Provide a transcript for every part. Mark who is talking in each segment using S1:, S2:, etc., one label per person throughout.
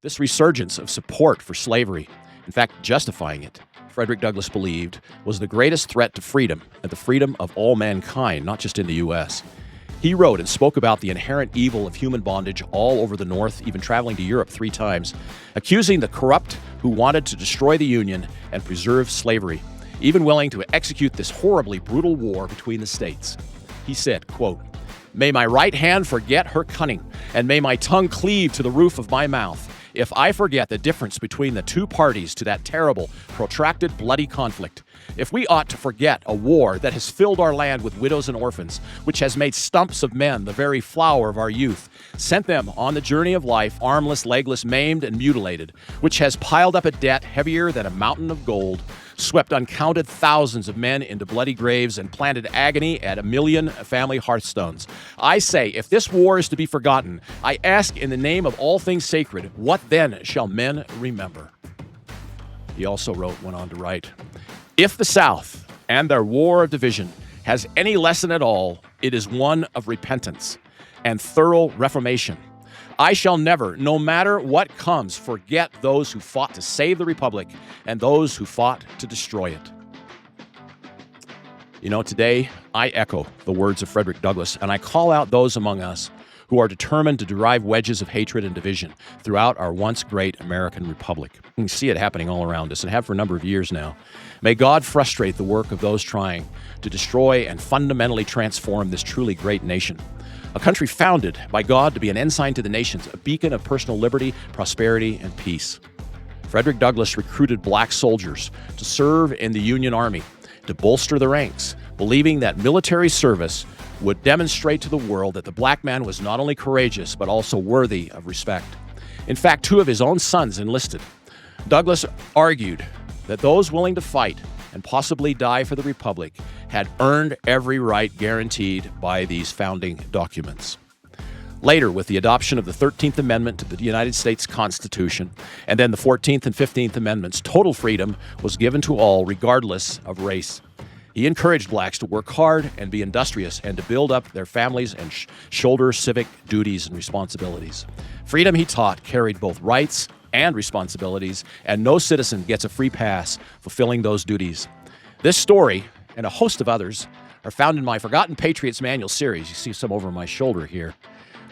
S1: This resurgence of support for slavery, in fact, justifying it, Frederick Douglass believed was the greatest threat to freedom and the freedom of all mankind, not just in the U.S. He wrote and spoke about the inherent evil of human bondage all over the North, even traveling to Europe 3 times, accusing the corrupt who wanted to destroy the Union and preserve slavery, even willing to execute this horribly brutal war between the states. He said, quote, "May my right hand forget her cunning, and may my tongue cleave to the roof of my mouth, if I forget the difference between the two parties to that terrible, protracted, bloody conflict. If we ought to forget a war that has filled our land with widows and orphans, which has made stumps of men the very flower of our youth, sent them on the journey of life, armless, legless, maimed, and mutilated, which has piled up a debt heavier than a mountain of gold, swept uncounted thousands of men into bloody graves, and planted agony at 1,000,000 family hearthstones. I say, if this war is to be forgotten, I ask in the name of all things sacred, what then shall men remember?" He also went on to write, "If the South and their war of division has any lesson at all, it is one of repentance and thorough reformation. I shall never, no matter what comes, forget those who fought to save the Republic and those who fought to destroy it." You know, today I echo the words of Frederick Douglass, and I call out those among us who are determined to drive wedges of hatred and division throughout our once great American Republic. You can see it happening all around us and have for a number of years now. May God frustrate the work of those trying to destroy and fundamentally transform this truly great nation. A country founded by God to be an ensign to the nations, a beacon of personal liberty, prosperity, and peace. Frederick Douglass recruited black soldiers to serve in the Union Army, to bolster the ranks, believing that military service would demonstrate to the world that the black man was not only courageous, but also worthy of respect. In fact, 2 of his own sons enlisted. Douglass argued that those willing to fight and possibly die for the Republic had earned every right guaranteed by these founding documents. Later, with the adoption of the 13th Amendment to the United States Constitution, and then the 14th and 15th Amendments, total freedom was given to all, regardless of race. He encouraged blacks to work hard and be industrious and to build up their families and shoulder civic duties and responsibilities. Freedom, he taught, carried both rights and responsibilities, and no citizen gets a free pass fulfilling those duties. This story, and a host of others, are found in my Forgotten Patriots Manual series. You see some over my shoulder here,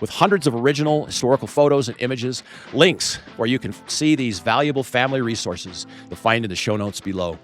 S1: with hundreds of original historical photos and images, links where you can see these valuable family resources you'll find in the show notes below.